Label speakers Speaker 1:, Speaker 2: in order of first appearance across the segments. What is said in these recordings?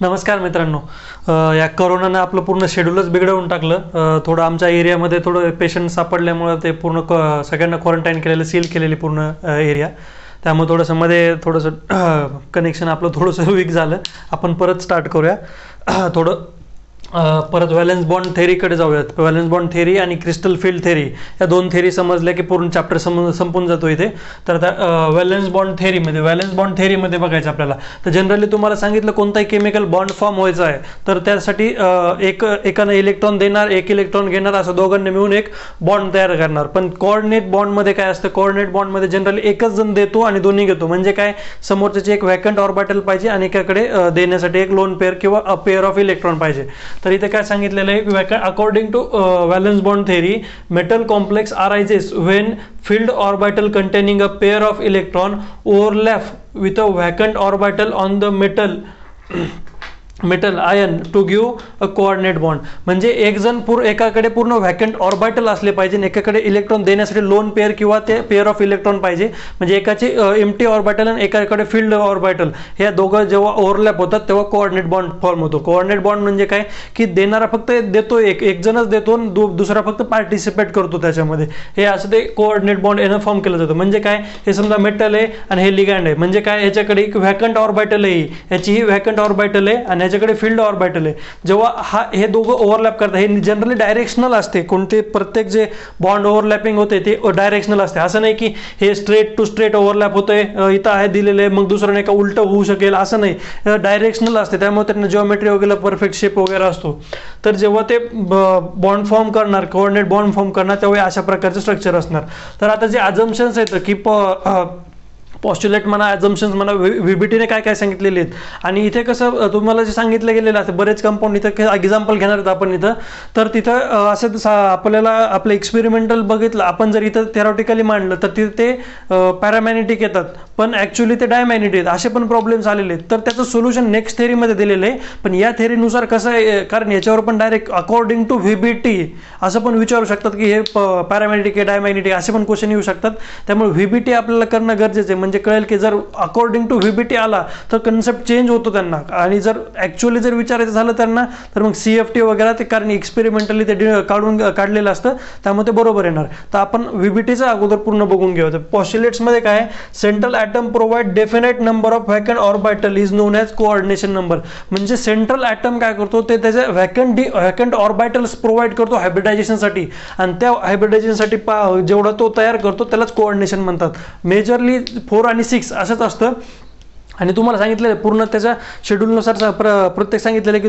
Speaker 1: नमस्कार मित्रांनो. या कोरोनानं आपलं पूर्ण शेड्यूलच बिघडवून टाकलं. थोडं आमच्या एरियामध्ये थोडं पेशंट सापडल्यामुळं ते पूर्ण सगळ्यांना क्वारंटाईन केलेलं, सील केलेली पूर्ण एरिया. त्यामुळे थोडंसं मध्ये थोडंसं कनेक्शन आपलं थोडंसं वीक झालं. आपण परत स्टार्ट करूया. थोडं परत व्हॅलेन्स बॉन्ड थेरीकडे जाऊयात. व्हॅलेन्स बॉन्ड थेरी आणि क्रिस्टल फील्ड थेरी या दोन थेरी समजल्या की पूर्ण चॅप्टर संपून जातो इथे. तर आता व्हॅलेन्स बॉन्ड थेरीमध्ये बघायचं आपल्याला. तर जनरली तुम्हाला सांगितलं कोणताही केमिकल बॉन्ड फॉर्म व्हायचा आहे तर त्यासाठी एकानं इलेक्ट्रॉन देणार, एक इलेक्ट्रॉन घेणार, असं दोघांनी मिळून एक बॉन्ड तयार करणार. पण कोऑर्डिनेट बॉन्डमध्ये काय असतं? कोऑर्डिनेट बॉन्डमध्ये जनरली एकच जण देतो आणि दोन्ही घेतो. म्हणजे काय, समोरच्याचे एक व्हॅकंट ऑर्बिटल पाहिजे आणि एकाकडे देण्यासाठी एक लोन पेअर किंवा पेअर ऑफ इलेक्ट्रॉन पाहिजे. तर इथे काय सांगितलेलं आहे, according to valence bond theory metal complex arises when filled orbital containing a pair of electron overlap with a vacant orbital on the metal ion to give a coordinate bond. म्हणजे एक जण एकाकडे पूर्ण व्हॅकंट ऑर्बिटल असले पाहिजे आणि एकाकडे electron देण्यासाठी लोन पेअर किंवा ते पेअर ऑफ इलेक्ट्रॉन पाहिजे. म्हणजे एकाची एम्प्टी ऑर्बिटल आणि एकाकडे फिल्ड ऑर्बिटल, हे दोघं जेव्हा ओव्हरलॅप होतात तेव्हा कोऑर्डिनेट बॉन्ड फॉर्म होतो. कोऑर्डिनेट बॉन्ड म्हणजे काय की देणारा फक्त देतो, एक जणच देतो, दुसरा फक्त पार्टिसिपेट करतो त्याच्यामध्ये. हे असं ते कोऑर्डिनेट बॉन्ड यानं फॉर्म केलं जातं. म्हणजे काय, हे समजा मेटल आहे आणि हे लिगँड आहे. म्हणजे काय, याच्याकडे एक व्हॅकंट ऑर्बिटल आहे, याची ही व्हॅकंट ऑर्बिटल आहे आणि याच्याकडे फील्ड ऑर्बिटल आहे. जेव्हा हे दोघं ओव्हरलॅप करतात, हे जनरली डायरेक्शनल असते. कोणते प्रत्येक जे बॉन्ड ओव्हरलॅपिंग होते ते डायरेक्शनल असते. असं नाही की हे स्ट्रेट टू स्ट्रेट ओव्हरलॅप होतंय, इथं आहे दिलेलं आहे मग दुसरं नाही का उलटं होऊ शकेल, असं नाही. डायरेक्शनल असते. त्यामुळे त्यांना जिओमेट्री वगैरे परफेक्ट शेप वगैरे असतो. तर जेव्हा ते बॉन्ड फॉर्म करणार, कोऑर्डिनेट बॉन्ड फॉर्म करणार, तेव्हा अशा प्रकारचे स्ट्रक्चर असणार. तर आता जे अजम्पशन्स आहेत की पॉस्ट्युलेट म्हणा, ॲझम्पशन्स म्हणा, व्हीबीटीने काय काय सांगितलेले आहेत. आणि इथे कसं तुम्हाला जे सांगितलं गेलेलं आहे बरेच कंपाऊंड, इथं एक्झाम्पल घेणार आहेत आपण इथं. तर तिथं असं आपल्याला आपलं एक्सपेरिमेंटल बघितलं आपण, जर इथं थेरॉटिकली मांडलं तर तिथे ते पॅरामॅग्नेटिक येतात पण ॲक्च्युली ते डायमॅग्नेटिक आहेत. असे पण प्रॉब्लेम्स आलेले आहेत. तर त्याचं सोल्युशन नेक्स्ट थेरीमध्ये दिलेलं आहे. पण या थेरीनुसार कसं आहे, कारण याच्यावर पण डायरेक्ट अकॉर्डिंग टू व्हीबीटी असं पण विचारू शकतात की हे पॅरामॅग्नेटिक आहे, डायमॅग्नेटिक, असे पण क्वेश्चन येऊ शकतात. त्यामुळे व्हीबीटी आपल्याला करणं गरजेचं आहे. म्हणजे कळेल की जर अकॉर्डिंग टू व्हीबीटी आला तर कन्सेप्ट चेंज होतो त्यांना. आणि जर ॲक्च्युअली जर विचारायचं झालं त्यांना तर मग CFT वगैरे ते, कारण एक्सपेरिमेंटली ते काढलेलं असतं त्यामुळे ते बरोबर येणार. तर आपण व्हीबीटीचा अगोदर पूर्ण बघून घेऊ. पॉस्ट्युलेट्समध्ये काय, central atom provide definite number of vacant orbital is known as coordination number. म्हणजे सेंट्रल ॲटम काय करतो, ते त्याचे व्हॅकंट ऑर्बिटल्स प्रोव्हाइड करतो हायब्रिडायझेशनसाठी. आणि त्या हायब्रिडायझेशनसाठी जेवढा तो तयार करतो त्यालाच कोऑर्डिनेशन म्हणतात. मेजरली 4 आणि 6 असंच असतं. आणि तुम्हाला सांगितलेलं पूर्ण त्याच्या शेड्यूलनुसार प्रत्येक सांगितलेलं की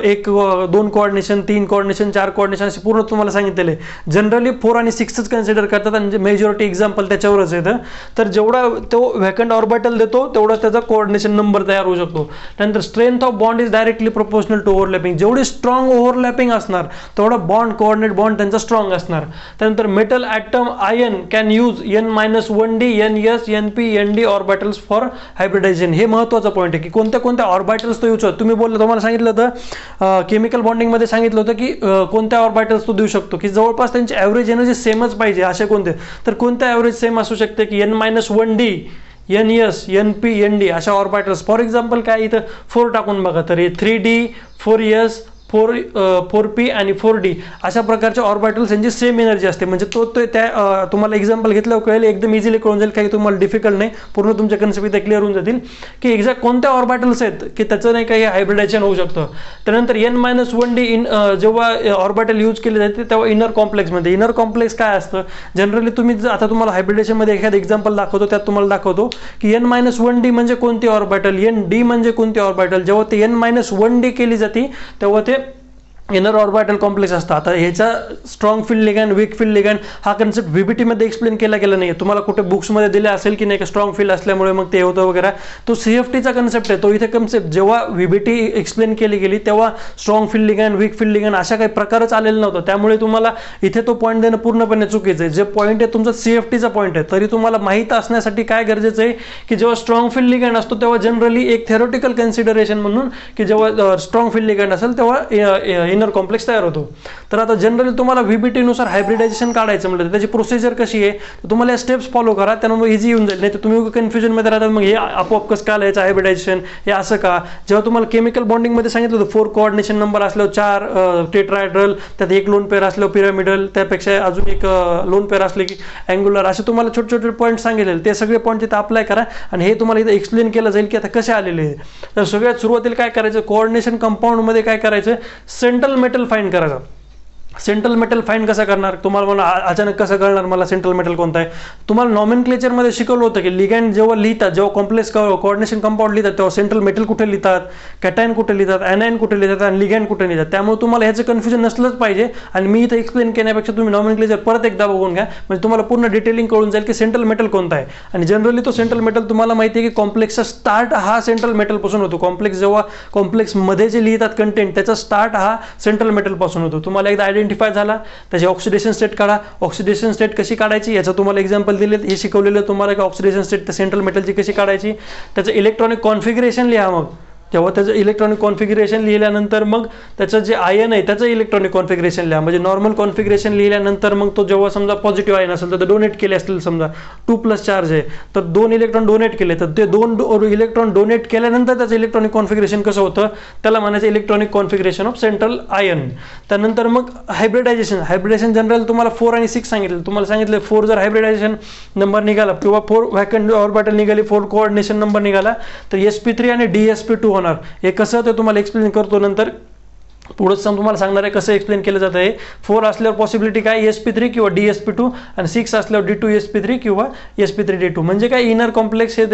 Speaker 1: 1, 2 कोऑर्डिनेशन, 3 कोऑर्डिनेशन, 4 कोऑर्डिनेशन असे पूर्ण तुम्हाला सांगितलेलं आहे. जनरली 4 आणि 6च कन्सिडर करतात आणि मेजॉरिटी एक्झाम्पल त्याच्यावरच येतं. तर जेवढा तो व्हॅकंट ऑर्बिटल देतो तेवढा त्याचा कोऑर्डिनेशन नंबर तयार होऊ शकतो. त्यानंतर strength of bond is directly proportional to overlapping. जेवढी स्ट्रॉंग ओव्हरलॅपिंग असणार तेवढा बॉन्ड, कोऑर्डिनेट बॉन्ड त्यांचा स्ट्रॉंग असणार. त्यानंतर metal atom ion can use N-1D, NS, NP, ND orbitals for hybridization. हे महत्त्वाचा पॉईंट आहे की कोणत्या ऑर्बिटल्स तो यूज होतो. तुम्हाला सांगितलं होतं केमिकल बॉन्डिंगमध्ये सांगितलं होतं की कोणत्या ऑर्बिटल्स तो देऊ शकतो की जवळपास त्यांची ॲव्हरेज एनर्जी सेमच पाहिजे. असे कोणते, तर कोणत्या ॲव्हरेज सेम असू शकते की N-1D, NS, NP, ND अशा ऑर्बिटल्स. फॉर एक्झाम्पल काय, इथं 4 टाकून बघा तर हे 3D, 4S, 4P आणि 4D अशा प्रकारच्या ऑर्बिटल्स यांची सेम एनर्जी असते. म्हणजे त्या तुम्हाला एक्झाम्पल घेतल्यावर कळेल, एकदम इझिली कळून जाईल, काही तुम्हाला डिफिकल्ट नाही. पूर्ण तुमच्या कन्सेप्ट इथे क्लिअर होऊन जातील की एक्झॅक्ट कोणत्या ऑर्बिटल्स आहेत की त्याचं नाही काही हायब्रिडायझेशन होऊ शकतं. त्यानंतर N-1D जेव्हा ऑर्बिटल यूज केले जाते तेव्हा इनर कॉम्प्लेक्समध्ये. इनर कॉम्प्लेक्स काय असतं, जनरली आता तुम्हाला हायब्रिडेशनमध्ये एखादं एक्झाम्पल दाखवतो, त्यात तुम्हाला दाखवतो की N-1D म्हणजे कोणती ऑर्बिटल, ND म्हणजे कोणती ऑर्बिटल. जेव्हा ते N-1D केली जाते तेव्हा ते इनर ऑर्बिटल कॉम्प्लेक्स असतं. आता ह्याचा strong field ligand, weak field ligand हा कन्सेप्ट व्हीबीटीमध्ये एक्सप्लेन केला गेला नाही. तुम्हाला कुठे बुक्समध्ये दिले असेल की नाही का स्ट्रॉंग फील्ड असल्यामुळे मग ते होतं वगैरे, तो CFTचा कन्सेप्ट आहे. तो इथे कन्सेप्ट जेव्हा व्हीबीटी एक्सप्लेन केली गेली तेव्हा strong field ligand, weak field ligand अशा काही प्रकारच आलेला नव्हतं. त्यामुळे तुम्हाला इथे तो पॉईंट देणं पूर्णपणे चुकीचं आहे. जे पॉईंट आहे तुमचा CFTचा पॉईंट आहे. तरी तुम्हाला माहीत असण्यासाठी काय गरजेचं आहे की जेव्हा स्ट्रॉंग फील्ड लिगँड असतो तेव्हा जनरली एक थेरोटिकल कन्सिडरेशन म्हणून की जेव्हा स्ट्रॉंग फील्ड लिगँड असेल तेव्हा इनर कॉम्प्लेक्स तयार होतो. तर आता जनरली तुम्हाला व्हीबीटी नुसार हायब्रिडायझेशन काढायचं म्हटलं तर त्याची प्रोसिजर कशी आहे, तर तुम्हाला या स्टेप्स फॉलो करा, त्यामुळे इझी येऊन जाईल. नाही तर तुम्ही कन्फ्युजनमध्ये राहतात, मग हे आपोआप कसं काय याचं हायब्रिडायझेशन हे असं का. जेव्हा तुम्हाला केमिकल बॉन्डिंगमध्ये सांगितलं होतं 4 कोऑर्डिनेशन नंबर असल्यावर 4 टेट्राहेड्रल, त्यात एक लोन पेअर असल्यावर पिरामिडल, त्यापेक्षा अजून एक लोन पेअर असले की अँग्युलर, असे तुम्हाला छोटे छोटे पॉईंट सांगितले, ते सगळे पॉईंट तिथे अप्लाय करा आणि हे तुम्हाला इथं एक्सप्लेन केलं जाईल की आता कसे आलेले आहे. तर सगळ्यात सुरुवातीला काय करायचं, कोऑर्डिनेशन कंपाऊंडमध्ये काय करायचं, सेंट्रल मेटल फाइंड करायचं. सेंट्रल मेटल फाइंड कसं करणार, तुम्हाला मला अचानक कसं कळणार मला सेंट्रल मेटल कोणतं आहे. तुम्हाला नॉमेनक्लेचरमध्ये शिकवलं होतं की लिगँड जेव्हा लिहितात, जेव्हा कॉम्प्लेक्स कोऑर्डिनेशन कंपाऊंड लिहितात तेव्हा सेंट्रल मेटल कुठे लिहितात, कॅटायन कुठे लिहितात, ॲनायन कुठे लिहितात आणि लिगँड कुठे लिहितात. त्यामुळे तुम्हाला ह्याचं कन्फ्युजन नसलंच पाहिजे आणि मी इथं एक्सप्लेन करण्यापेक्षा तुम्ही नॉमेनक्लेचर परत एकदा बघून घ्या, म्हणजे तुम्हाला पूर्ण डिटेलिंग कळून जाईल की सेंट्रल मेटल कोणता आहे. आणि जनरली तो सेंट्रल मेटल तुम्हाला माहिती आहे की कॉम्प्लेक्सचा स्टार्ट हा सेंट्रल मेटलपासून होतो. कॉम्प्लेक्स जेव्हा कॉम्प्लेक्समध्ये जे लिहितात कंटेंट त्याचा स्टार्ट हा सेंट्रल मेटलपासून होतो. तुम्हाला एकदा आयडेंटिफाय झाला, त्याची ऑक्सिडेशन स्टेट काढा. ऑक्सिडेशन स्टेट कशी काढायची याचं तुम्हाला एक्झाम्पल दिले, हे शिकवलेलं तुम्हाला की ऑक्सिडेशन स्टेट त्या सेंट्रल मेटलची कशी काढायची. त्याचं इलेक्ट्रॉनिक कॉन्फिगरेशन लिहा. मग तेव्हा त्याचं इलेक्ट्रॉनिक कॉन्फिगरेशन लिहिल्यानंतर मग त्याचं जे आयन आहे त्याचं इलेक्ट्रॉनिक कॉन्फिगरेशन लिहा. म्हणजे नॉर्मल कॉन्फिगरेशन लिहिल्यानंतर मग तो जेव्हा समजा पॉझिटिव्ह आयन असेल तर डोनेट केले असतील, समजा 2+ चार्ज आहे तर 2 इलेक्ट्रॉन डोनेट केले, तर ते 2 इलेक्ट्रॉन डोनेट केल्यानंतर त्याचं इलेक्ट्रॉनिक कॉन्फिगरेशन कसं होतं त्याला म्हणायचं electronic configuration of central ion. त्यानंतर मग हायब्रिडायझेशन जनरल तुम्हाला 4 आणि 6 सांगितलं. तुम्हाला सांगितलं 4 जर हायब्रिडायझेशन नंबर निघाला किंवा 4 व्हॅकंट ऑर्बिटल निघाली, 4 कोऑर्डिनेशन नंबर निघाला तर sp3 आणि dsp2 होणार. हे कसं ते तुम्हाला एक्सप्लेन करतो नंतर, पुढंच तुम्हाला सांगणार आहे कसं एक्सप्लेन केलं जातं हे. 4 असल्यावर पॉसिबिलिटी काय, sp3 किंवा dsp2 आणि 6 असल्यावर d2sp3 किंवा sp3d2. म्हणजे काय, इनर कॉम्प्लेक्स हे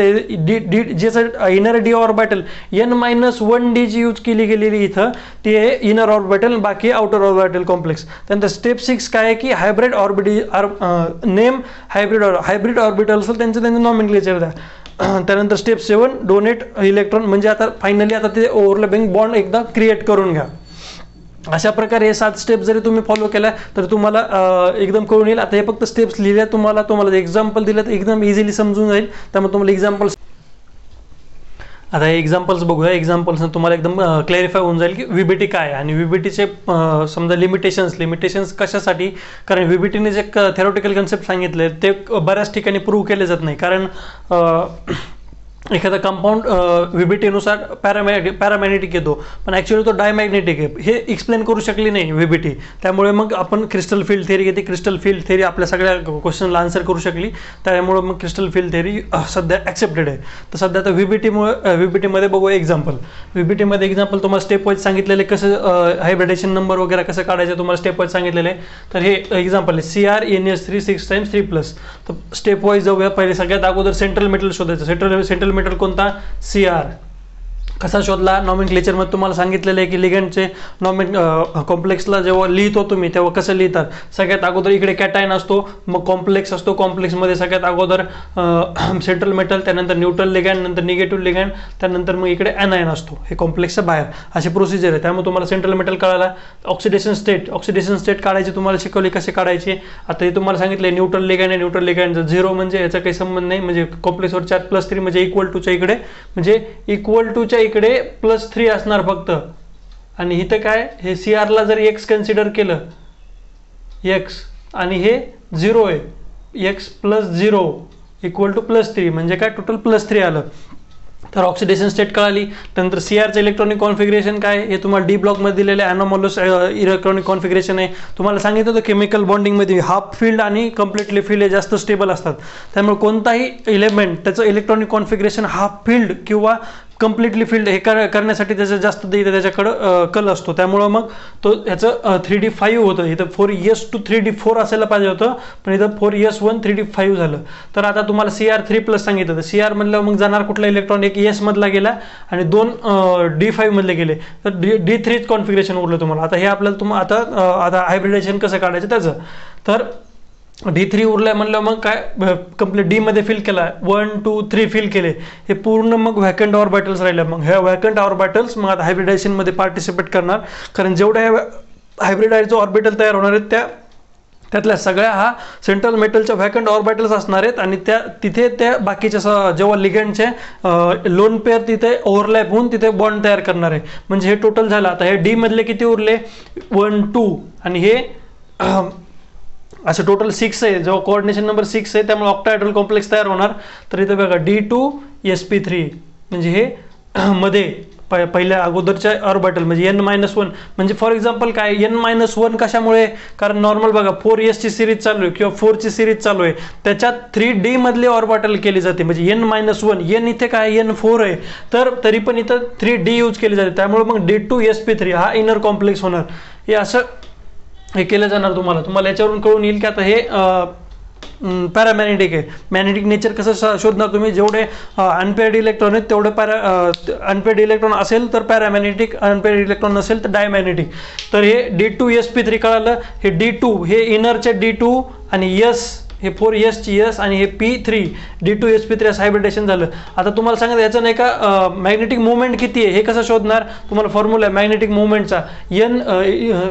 Speaker 1: ज्याचं इनर डी ऑर्बिटल n-1d जी यूज केली गेलेली इथं ते इनर ऑर्बिटल, बाकी आउटर ऑर्बिटल कॉम्प्लेक्स. त्यानंतर स्टेप 6 काय आहे की हायब्रिड नेम हायब्रिड ऑर्बिटल असेल त्यांचं नॉमेनक्लेचर द्या. त्यानंतर स्टेप 7 डोनेट इलेक्ट्रॉन, म्हणजे आता फायनली आता ते ओव्हरलॅपिंग बॉन्ड एकदा क्रिएट करून घ्या. अशा प्रकारे हे 7 स्टेप जरी तुम्ही फॉलो केल्या तर तुम्हाला एकदम कळून येईल. आता हे फक्त स्टेप्स लिहिल्या, तुम्हाला एक्झाम्पल दिलं तर एकदम इझिली समजून जाईल. त्यामुळे तुम्हाला एक्झाम्पल्स, आता हे एक्झाम्पल्स बघूया. एक्झाम्पल्स तुम्हाला एकदम क्लॅरिफाय होऊन जाईल की व्हीबीटी काय आहे आणि व्हीबीटीचे समजा लिमिटेशन्स कशासाठी. कारण व्हीबीटीने जे थेरोटिकल कन्सेप्ट सांगितले ते बऱ्याच ठिकाणी प्रूव्ह केले जात नाही. कारण एखादा कंपाऊंड व्हीबीटीनुसार पॅरामॅग्नेटिक येतो पण ॲक्च्युअली तो डायमॅग्नेटिक आहे, हे एक्सप्लेन करू शकली नाही व्हीबीटी. त्यामुळे मग आपण क्रिस्टल फील्ड थेअरी घेते. क्रिस्टल फील्ड थेअरी आपल्या सगळ्या क्वेश्चनला आन्सर करू शकली, त्यामुळे मग क्रिस्टल फील्ड थेअरी सध्या ॲक्सेप्टेड आहे. तर सध्या आता व्हीबीटीमध्ये बघूया एक्झाम्पल. व्हीबीटीमध्ये एक्झाम्पल तुम्हाला स्टेप वाईज सांगितलेले, कसं हायब्रिडेशन नंबर वगैरे कसं काढायचं तुम्हाला स्टेप वाईज सांगितलेलं आहे. तर हे एक्झाम्पल आहे CrNs3 6 × 3+. तर स्टेप वाईज जाऊया. पहिले सगळ्यात अगोदर सेंट्रल मेटल शोधायचं. सेंट्रल मेटल कोणता, Cr. कसा शोधला, नॉमेनक्लेचरमध्ये तुम्हाला सांगितलेलं आहे की लिगँडचे कॉम्प्लेक्सला जेव्हा लिहितो तुम्ही तेव्हा कसं लिहितात. सगळ्यात अगोदर इकडे कॅटायन असतो, मग कॉम्प्लेक्स असतो. कॉम्प्लेक्समध्ये सगळ्यात अगोदर सेंट्रल मेटल, त्यानंतर न्यूट्रल लिगँड, नंतर निगेटिव्ह लिगँड, त्यानंतर मग इकडे ॲनायन असतो. हे कॉम्प्लेक्सच्या बाहेर अशी प्रोसिजर आहे. त्यामुळे तुम्हाला सेंट्रल मेटल कळाला. ऑक्सिडेशन स्टेट काढायची तुम्हाला शिकवली कसे काढायची. आता हे तुम्हाला सांगितले न्यूट्रल लिगँड आहे. न्यूट्रल लिगँड 0 म्हणजे याचा काही संबंध नाही, म्हणजे कॉम्प्लेक्सवर चार्ज +3 म्हणजे इक्वल टूच्या इकडे, म्हणजे इक्वल टूच्या इकडे +3 असणार फक्त. आणि इथं काय, हे CRला जर x कन्सिडर केलं x आणि हे 0 आहे, x + 0 = +3 म्हणजे काय, टोटल +3 आलं. तर ऑक्सिडेशन स्टेट कळाली. त्यानंतर CRचं इलेक्ट्रॉनिक कॉन्फिगरेशन काय हे तुम्हाला डी ब्लॉकमध्ये दिलेलं अॅनोमॅलस इलेक्ट्रॉनिक कॉन्फिगरेशन आहे. तुम्हाला सांगितलं होतं केमिकल बॉन्डिंगमध्ये हाफ फील्ड आणि कम्प्लिटली फील्ड हे जास्त स्टेबल असतात. त्यामुळे कोणताही एलिमेंट त्याचं इलेक्ट्रॉनिक कॉन्फिगरेशन हाफ फील्ड किंवा कम्प्लिटली फील्ड हे करण्यासाठी त्याचं जास्त त्याच्याकडं कल असतो. त्यामुळं मग तो ह्याचं 3d5 होतं. इथं 4s2 3d4 असायला पाहिजे होतं, पण इथं 4s1 3d5 झालं. तर आता तुम्हाला Cr3+ सांगितलं, तर Cr मधलं मग जाणार कुठला इलेक्ट्रॉन, एक s मधला गेला आणि 2 d5 मधले गेले, तर d3 कॉन्फिगरेशन उरलं तुम्हाला. आता हे आपल्याला आता हायब्रिडायझेशन कसं काढायचं त्याचं. तर D3 उरलाय म्हणलं, मग काय कंप्लीट डी मध्ये फिल केला, 1 2 3 फिल केले, हे पूर्ण मग व्हॅकंट ऑर्बिटल्स राहिले. मग ह्या व्हॅकंट ऑर्बिटल्स मग आता हायब्रिडायझेशन मध्ये पार्टिसिपेट करणार, कारण जेवढ्या हायब्रिडायझ ऑर्बिटल तयार होणार आहेत त्यातल्या सगळ्या हा सेंट्रल मेटलच्या व्हॅकंट ऑर्बिटल्स असणार आहेत आणि तिथे त्या बाकीच्या जेव्हा लिगँडचे लोन पेअर तिथे ओव्हरलॅप होऊन तिथे बॉन्ड तयार करणार आहे. म्हणजे हे टोटल झालं. आता हे डी मधले किती उरले 1 2 आणि हे असं टोटल 6 आहे. जेव्हा कोऑर्डिनेशन नंबर 6 आहे त्यामुळे ऑक्टाहेड्रल कॉम्प्लेक्स तयार होणार. तर इथे बघा D2sp3 म्हणजे हे मध्ये पहिल्या अगोदरच्या ऑर्बिटल म्हणजे n-1 म्हणजे फॉर एक्झाम्पल काय n-1 कशामुळे, कारण नॉर्मल बघा 4s ची सिरीज चालू आहे किंवा 4 ची सिरीज चालू आहे त्याच्यात 3d मधले ऑर्बिटल केली जाते म्हणजे n-1 n इथे काय n4 आहे तर तरी पण इथं 3d यूज केली जाते त्यामुळे मग D2sp3 हा इनर कॉम्प्लेक्स होणार. हे असं हे केलं जाणार. तुम्हाला याच्यावरून कळून येईल की आता हे पॅरामॅग्नेटिक आहे. मॅग्नेटिक नेचर कसं शोधणार तुम्ही, जेवढे अनपेअर्ड इलेक्ट्रॉन आहेत तेवढे अनपेअर्ड इलेक्ट्रॉन असेल तर पॅरामॅग्नेटिक, अनपेअर्ड इलेक्ट्रॉन नसेल तर डायमॅग्नेटिक. तर हे D2sp3 कळालं. हे D2 हे इनरचे D2 आणि S हे 4s ची S आणि हे P3 D2sp3 असं हायब्रिडेशन झालं. आता तुम्हाला सांगा याचं नाही का मॅग्नेटिक मुवमेंट किती आहे हे कसं शोधणार. तुम्हाला फॉर्म्युला आहे मॅग्नेटिक मुवमेंटचा n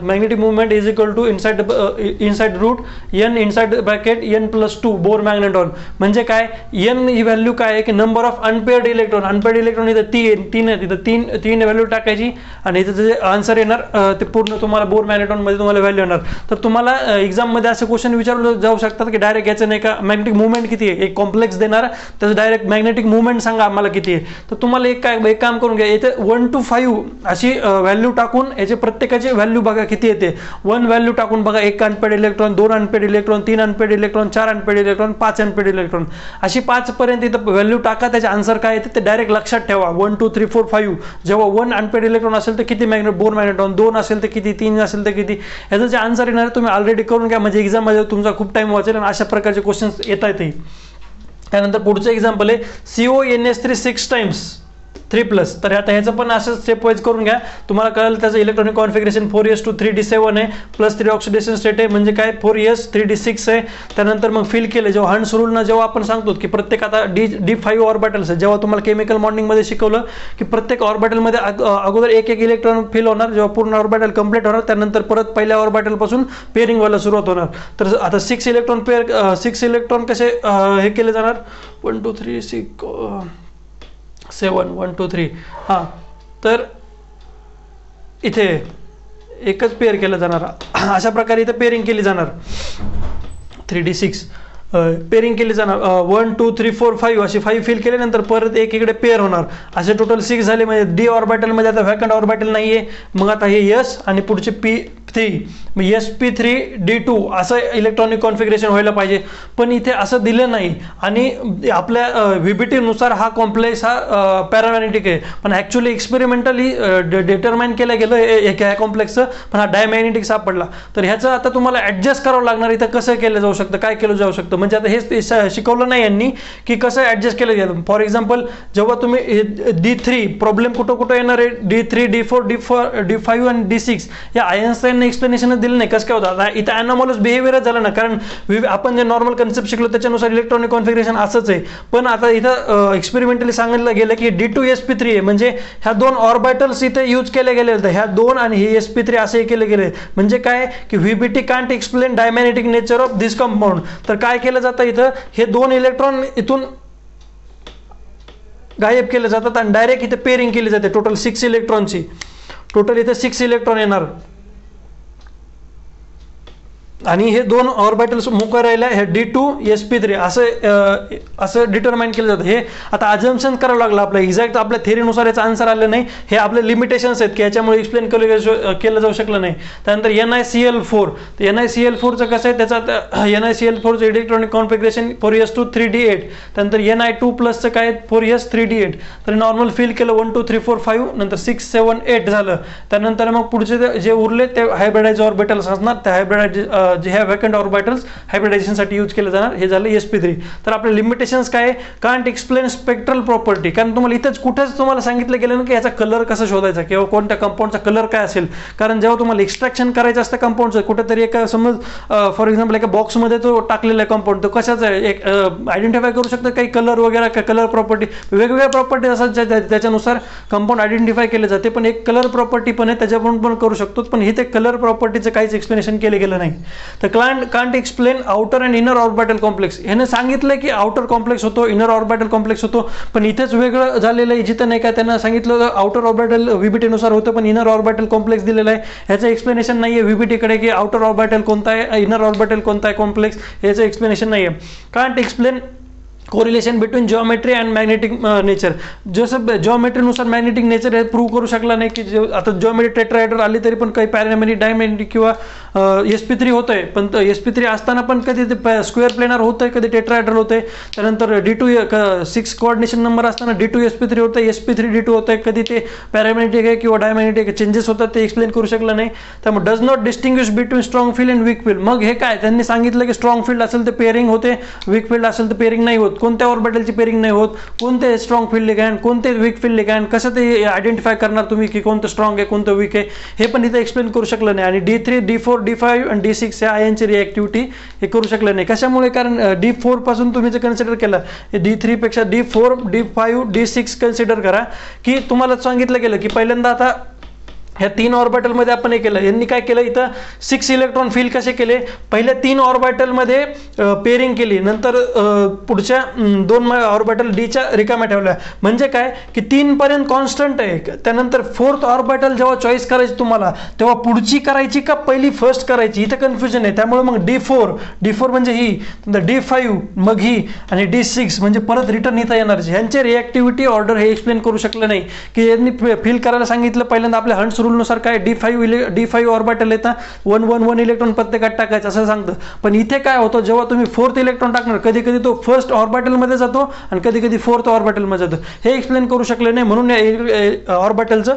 Speaker 1: magnetic moment is equal to inside root n inside bracket n+2 Bohr magneton. म्हणजे काय n ही व्हॅल्यू काय आहे की number of unpaired electron. Unpaired electron इथं तीन आहे, तिथं तीन व्हॅल्यू टाकायची आणि इथं जे आन्सर येणार ते पूर्ण तुम्हाला बोर मॅग्नेटॉन मध्ये तुम्हाला व्हॅल्यू येणार. तर तुम्हाला एक्झाम मध्ये असे क्वेश्चन विचारले जाऊ शकतात की डायरेक्ट याचं नाही का मॅग्नेटिक मुवमेंट किती आहे, एक कॉम्प्लेक्स देणार त्याचं डायरेक्ट मॅग्नेटिक मुवमेंट सांगा आम्हाला किती आहे. तर तुम्हाला एक काम करून घ्या, इथे 1 to 5 अशी व्हॅल्यू टाकून याचे प्रत्येकाची व्हॅल्यू बघा किती येते. 1 व्हॅल्यू टाकून बघा 1 unpaired electron, 2 unpaired electron, 3 unpaired electron, 4 unpaired electron, 5 unpaired electron, अशी 5 पर्यंत इथं व्हॅल्यू टाका. त्याचे आन्सर काय येते ते डायरेक्ट लक्षात ठेवा. 1 2 3 4 5 जेव्हा 1 अनपेड इलेक्ट्रॉन असेल तर किती बोर मॅग्नेटॉन, 2 असेल तर किती, 3 असेल तर किती, याचं जे आन्सर येणार तुम्ही ऑलरेडी करून घ्या म्हणजे एक्झाम मध्ये तुमचा खूप टाइम वाचेल आणि अशा प्रकारचे क्वेश्चन्स येत आहेत. त्यानंतर पुढचं एक्झाम्पल आहे CONS3 6 times 3+. तर आता ह्याचं पण असं स्टेप वाईज करून घ्या. तुम्हाला कळेल त्याचं इलेक्ट्रॉनिक कॉन्फिगरेशन 4s2 3d7 आहे प्लस 3 ऑक्सिडेशन स्टेट आहे म्हणजे काय 4s 3d6 आहे. त्यानंतर मग फिल केलं जेव्हा हंट्स रूलनं जेव्हा आपण सांगतो की प्रत्येक आता D5 ऑर्बिटल्स आहे. जेव्हा तुम्हाला केमिकल मॉर्निंगमध्ये शिकवलं की प्रत्येक ऑर्बिटलमध्ये अगोदर एक इलेक्ट्रॉन फिल होणार, जेव्हा पूर्ण ऑर्बिटल कंप्लीट होणार त्यानंतर परत पहिल्या ऑर्बिटलपासून पेअरिंग व्हायला सुरुवात होणार. तर आता 6 इलेक्ट्रॉन कसे हे केले जाणार 1 2 3 6 7 1 2 3 हां. तर इथे एकच पेअर केलं जाणार. अशा प्रकारे इथे पेअरिंग केली जाणार 3d6 पेअरिंग केली जाणार. 1 2 3 4 5 असे 5 फिल केल्यानंतर परत एक इकडे पेअर होणार. असे टोटल 6 झाले म्हणजे D ऑर्बिटलमध्ये आता व्हॅकंट ऑर्बिटल नाही आहे. मग आता हे S आणि पुढचे P3 sp3d2 असं इलेक्ट्रॉनिक कॉन्फिगरेशन व्हायला पाहिजे. पण इथे असं दिलं नाही आणि आपल्या VBT नुसार हा कॉम्प्लेक्स हा पॅरामॅग्नेटिक आहे. पण ॲक्च्युली एक्सपेरिमेंटली डिटरमाइन केलं गेलं ह्या कॉम्प्लेक्सचं पण हा डायमॅग्नेटिक सापडला. तर ह्याचं आता तुम्हाला ॲडजस्ट करावं लागणार. इथं कसं केलं जाऊ शकतं, काय केलं जाऊ शकतं म्हणजे आता हे शिकवलं नाही यांनी की कसं ॲडजस्ट केलं गेलं. फॉर एक्झाम्पल जेव्हा तुम्ही D3 प्रॉब्लेम कुठं येणार आहे D3 D4 D5 आणि D6 या आयन्स्टाईनने एक्सप्लेनेशन दिलं नाही कसं काय होतं. आता इथं अनॉमलस बिहेवियरच झालं ना, कारण आपण जे नॉर्मल कन्सेप्ट शिकलो त्याच्यानुसार इलेक्ट्रॉनिक कॉन्फिगरेशन असंच आहे. पण आता इथं एक्सपेरिमेंटली सांगितलं गेलं की D2sp3 आहे म्हणजे ह्या 2 ऑर्बिटल्स इथे यूज केले गेले होते. ह्या 2 आणि हे sp3 असे केले गेले म्हणजे काय की VBT can't explain diamagnetic nature of this compound. तर काय केलं जातं इथं हे 2 इलेक्ट्रॉन इथून गायब केले जातात आणि डायरेक्ट इथे पेअरिंग केली जाते. टोटल 6 इलेक्ट्रॉनची टोटल इथे 6 इलेक्ट्रॉन येणार आणि हे 2 ऑर्बिटल्स मोकळे राहिल्या हे D2sp3 असं डिटरमाइन केलं जातं. हे आता अजम्पशन करावं लागलं आपलं एक्झॅक्ट आपल्या थेरीनुसार याचा आन्सर आलं नाही. हे आपले लिमिटेशन्स आहेत की याच्यामुळे एक्सप्लेन केलं जाऊ शकलं नाही. त्यानंतर NiCl4 तर NiCl4चं कसं आहे त्याचा NiCl4चं इलेक्ट्रॉनिक कॉन्फिगरेशन 4s2 3d8 त्यानंतर Ni2+ काय 4s3d8. तर नॉर्मल फिल केलं 1 2 3 4 5 नंतर 6 7 8 झालं. त्यानंतर मग पुढचे जे उरले ते हायब्रिडाइज ऑर्बिटल्स असणार. त्या हायब्रिडाइज जे ह्या व्हॅकंट ऑर्बिटल्स हायब्रिडायझेशनसाठी यूज केलं जाणार. हे झालं sp3. तर आपले लिमिटेशन्स काय कांट एक्सप्लेन स्पेक्ट्रल प्रॉपर्टी. कारण तुम्हाला इथंच कुठेच तुम्हाला सांगितलं गेलं ना की याचा कलर कसा शोधायचा किंवा कोणत्या कंपाऊंडचा कलर काय असेल. कारण जेव्हा तुम्हाला एक्स्ट्रॅक्शन करायचं असतं कंपाऊंडचं कुठेतरी एका समज फॉर एक्झाम्पल एका बॉक्समध्ये तो टाकलेला आहे कंपाऊंड तो कशाचा एक आयडेंटिफाय करू शकतं काही कलर वगैरे कलर प्रॉपर्टी वेगवेगळ्या प्रॉपर्टी असतात त्याच्यानुसार कंपाऊंड आयडेंटिफाय केले जाते. पण एक कलर प्रॉपर्टी पण आहे त्याच्यावरून पण करू शकतो. पण हे ते कलर प्रॉपर्टीचं काहीच एक्सप्लेनेशन केलं गेलं नाही. तर can't explain outer and inner orbital complex. ह्याने सांगितलं की आउटर कॉम्प्लेक्स होतो, इनर ऑर्बिटल कॉम्प्लेक्स होतो, पण इथेच वेगळं झालेलं आहे. जिथं नाही का त्यांना सांगितलं आउटर ऑर्बिटल व्हीबीटी नुसार होतं, पण इनर ऑर्बिटल कॉम्प्लेक्स दिलेलं आहे. ह्याचं एक्सप्लेनेशन नाही आहे व्हीबीटी कडे की आउटर ऑर्बिटल कोणता आहे, इनर ऑर्बिटल कोणता आहे कॉम्प्लेक्स, याचं एक्सप्लेनेशन नाही आहे. Can't explain correlation between geometry and magnetic nature. जसं जिओमेट्रीनुसार मॅग्नेटिक नेचर हे प्रूव्ह करू शकला नाही की आता जिओमेट्री टेट्राहेड्रल आली तरी पण काही पॅरामॅग्नेटिक डायमॅग्नेटिक किंवा sp3 होतंय, पण sp3 असताना पण कधी ते स्क्वेअर प्लेनर होतंय, कधी टेट्राहेड्रल होतंय. त्यानंतर D2 6 कोऑर्डिनेशन नंबर असताना D2 sp3 होतंय, sp3 D2 होतंय, कधी ते पॅरामॅग्नेटिक आहे किंवा डायमॅग्नेटिक चेंजेस होतात ते एक्सप्लेन करू शकलं नाही. त्यामुळे does not distinguish between strong field and weak field. मग हे काय त्यांनी सांगितलं की स्ट्रॉंग फील्ड असेल तर पेअरिंग होते, वीक फील्ड असेल तर पेअरिंग नाही होत. कोणत्या ऑर्बिटलची पेअरिंग नाही होत, कोणते स्ट्रॉंग फील्ड लिगॅंड, कोणते वीक फील्ड लिगॅंड, कसं ते आयडेंटिफाय करणार तुम्ही की कोणतं स्ट्रॉंग आहे कोणतं वीक आहे, हे पण इथे एक्सप्लेन करू शकलं नाही. आणि D3 D4 D5 आणि D6 या आयनची रिएक्टिव्हिटी हे करू शकलं नाही. कशामुळे, कारण D4 पासून तुम्ही जर कन्सिडर केलं D3 पेक्षा D4 D5 D6 कन्सिडर करा की तुम्हाला सांगितलं गेलं की पहिल्यांदा आता ह्या 3 ऑर्बिटलमध्ये आपण हे केलं. यांनी काय केलं इथं 6 इलेक्ट्रॉन फिल कसे केले, पहिल्या 3 ऑर्बिटलमध्ये पेअरिंग केली, नंतर पुढच्या 2 ऑर्बिटल डीच्या रिकाम्या ठेवल्या. म्हणजे काय की 3 पर्यंत कॉन्स्टंट आहे. त्यानंतर 4th ऑर्बिटल जेव्हा चॉईस करायची तुम्हाला तेव्हा पुढची करायची का पहिली फर्स्ट करायची, इथं कन्फ्युजन आहे. त्यामुळे मग D4 म्हणजे ही, D5 मग ही, आणि D6 म्हणजे परत रिटर्न इथं येणार. ह्यांचे रिएक्टिव्हिटी ऑर्डर हे एक्सप्लेन करू शकलं नाही की यांनी फिल करायला सांगितलं. पहिल्यांदा आपल्या हंट्स रूल नुसार काय D5 ऑर्बिटल येतात 1 इलेक्ट्रॉन प्रत्येकात टाकायचं असं सांगतं. पण इथे काय होतं, जेव्हा तुम्ही 4th इलेक्ट्रॉन टाकणार कधी कधी तो फर्स्ट ऑर्बिटल मध्ये जातो आणि कधी कधी 4th ऑर्बिटल मध्ये जातो. हे एक्सप्लेन करू शकले नाही, म्हणून या ऑर्बिटलचं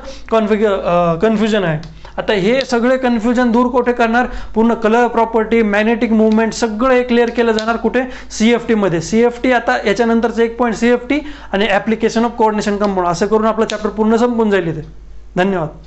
Speaker 1: कन्फ्युजन आहे. आता हे सगळे कन्फ्युजन दूर कुठे करणार, पूर्ण कलर प्रॉपर्टी मॅग्नेटिक मुवमेंट सगळं क्लिअर केलं जाणार कुठे, CFT मध्ये. CFT आता याच्यानंतरचं एक पॉईंट CFT आणि ऍप्लिकेशन ऑफ कोऑर्डिनेशन कंपाऊंड, असं करून आपलं चॅप्टर पूर्ण संपून जाईल इथे. धन्यवाद.